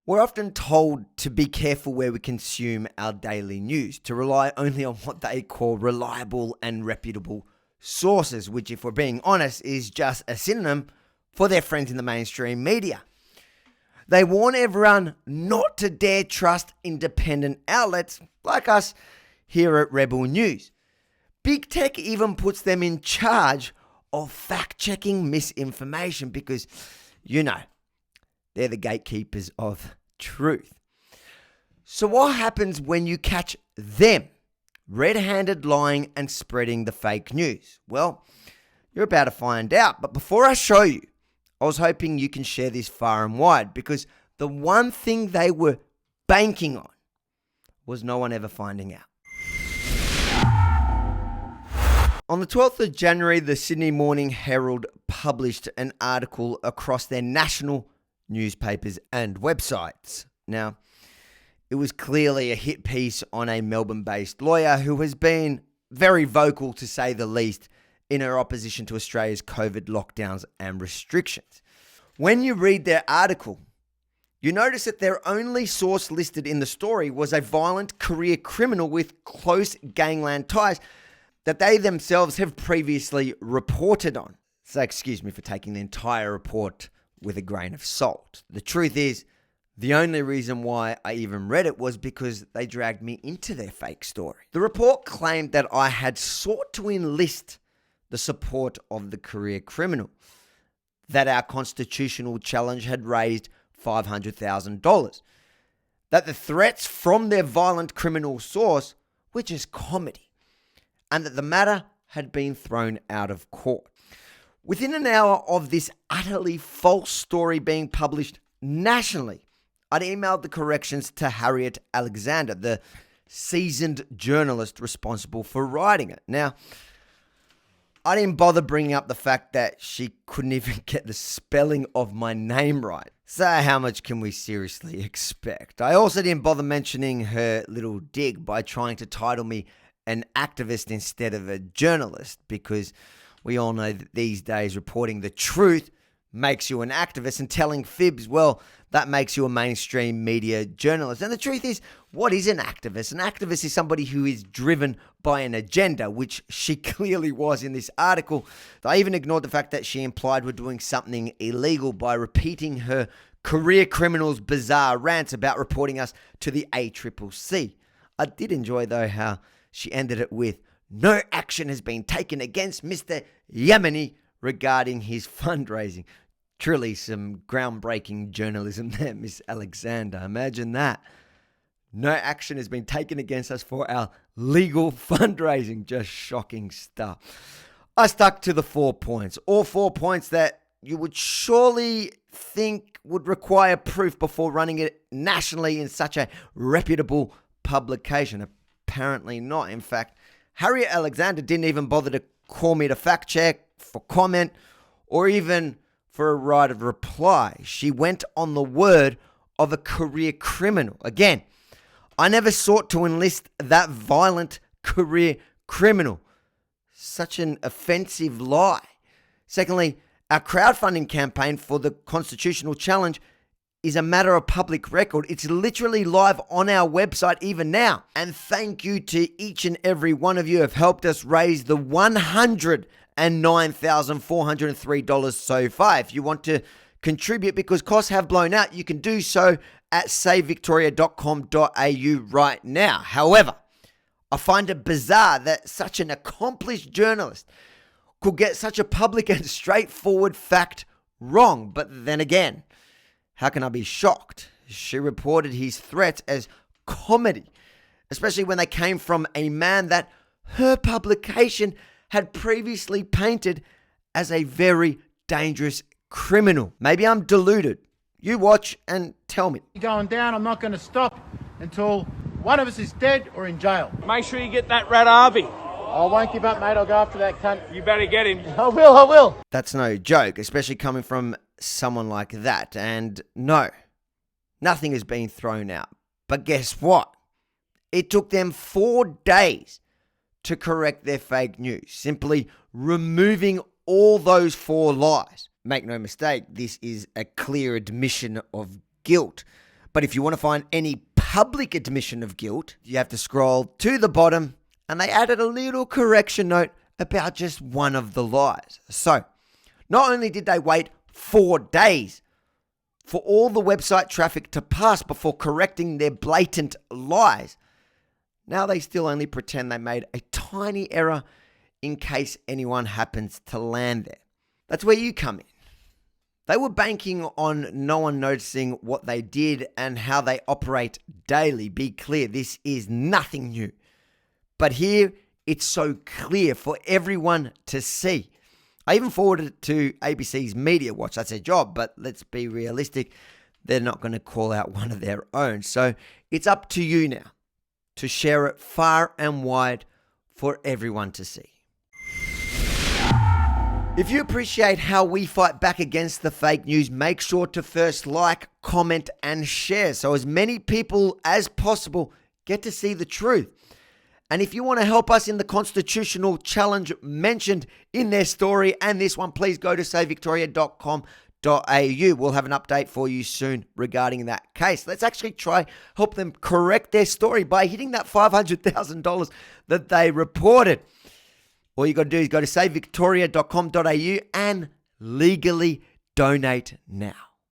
We're often told to be careful where we consume our daily news, to rely only on what they call reliable and reputable sources, which, if we're being honest, is just a synonym for their friends in the mainstream media. They warn everyone not to dare trust independent outlets like us here at Rebel News. Big Tech even puts them in charge of fact-checking misinformation because, they're the gatekeepers of truth. So what happens when you catch them red-handed lying and spreading the fake news? Well, you're about to find out. But before I show you, I was hoping you can share this far and wide, because the one thing they were banking on was no one ever finding out. On the 12th of January, the Sydney Morning Herald published an article across their national newspapers and websites. Now, it was clearly a hit piece on a Melbourne-based lawyer who has been very vocal, to say the least, in her opposition to Australia's COVID lockdowns and restrictions. When you read their article, you notice that their only source listed in the story was a violent career criminal with close gangland ties that they themselves have previously reported on. So excuse me for taking the entire report with a grain of salt. The truth is, the only reason why I even read it was because they dragged me into their fake story. The report claimed that I had sought to enlist the support of the career criminal, that our constitutional challenge had raised $500,000, that the threats from their violent criminal source were just comedy, and that the matter had been thrown out of court. Within an hour of this utterly false story being published nationally, I'd emailed the corrections to Harriet Alexander, the seasoned journalist responsible for writing it. Now, I didn't bother bringing up the fact that she couldn't even get the spelling of my name right. So how much can we seriously expect? I also didn't bother mentioning her little dig by trying to title me an activist instead of a journalist, because we all know that these days reporting the truth makes you an activist, and telling fibs, well, that makes you a mainstream media journalist. And the truth is, what is an activist? An activist is somebody who is driven by an agenda, which she clearly was in this article. I even ignored the fact that she implied we're doing something illegal by repeating her career criminal's bizarre rants about reporting us to the ACCC. I did enjoy, though, how she ended it with, "No action has been taken against Mr. Yemeni regarding his fundraising." Truly some groundbreaking journalism there, Miss Alexander. Imagine that. No action has been taken against us for our legal fundraising. Just shocking stuff. I stuck to the 4 points. All 4 points that you would surely think would require proof before running it nationally in such a reputable publication. Apparently not. In fact, Harriet Alexander didn't even bother to call me to fact check, for comment, or even for a right of reply. She went on the word of a career criminal. Again, I never sought to enlist that violent career criminal. Such an offensive lie. Secondly, our crowdfunding campaign for the constitutional challenge is a matter of public record. It's literally live on our website even now. And thank you to each and every one of you who have helped us raise the $109,403 so far. If you want to contribute, because costs have blown out, you can do so at savevictoria.com.au right now. However, I find it bizarre that such an accomplished journalist could get such a public and straightforward fact wrong. But then again, how can I be shocked? She reported his threats as comedy, especially when they came from a man that her publication had previously painted as a very dangerous criminal. Maybe I'm deluded. You watch and tell me. Going down, I'm not going to stop until one of us is dead or in jail. Make sure you get that rat Harvey. I won't give up, mate. I'll go after that cunt. You better get him. I will. That's no joke, especially coming from someone like that. And no, nothing has been thrown out. But guess what? It took them 4 days to correct their fake news, simply removing all those 4 lies. Make no mistake, this is a clear admission of guilt. But if you want to find any public admission of guilt, you have to scroll to the bottom, and they added a little correction note about just one of the lies. So, not only did they wait 4 days for all the website traffic to pass before correcting their blatant lies, now they still only pretend they made a tiny error in case anyone happens to land there. That's where you come in. They were banking on no one noticing what they did and how they operate daily. Be clear, this is nothing new. But here, it's so clear for everyone to see. I even forwarded it to ABC's Media Watch. That's their job, but let's be realistic. They're not going to call out one of their own. So it's up to you now to share it far and wide for everyone to see. If you appreciate how we fight back against the fake news, make sure to first like, comment, and share so as many people as possible get to see the truth. And if you want to help us in the constitutional challenge mentioned in their story and this one, please go to savevictoria.com.au. We'll have an update for you soon regarding that case. Let's actually try help them correct their story by hitting that $500,000 that they reported. All you got to do is go to savevictoria.com.au and legally donate now.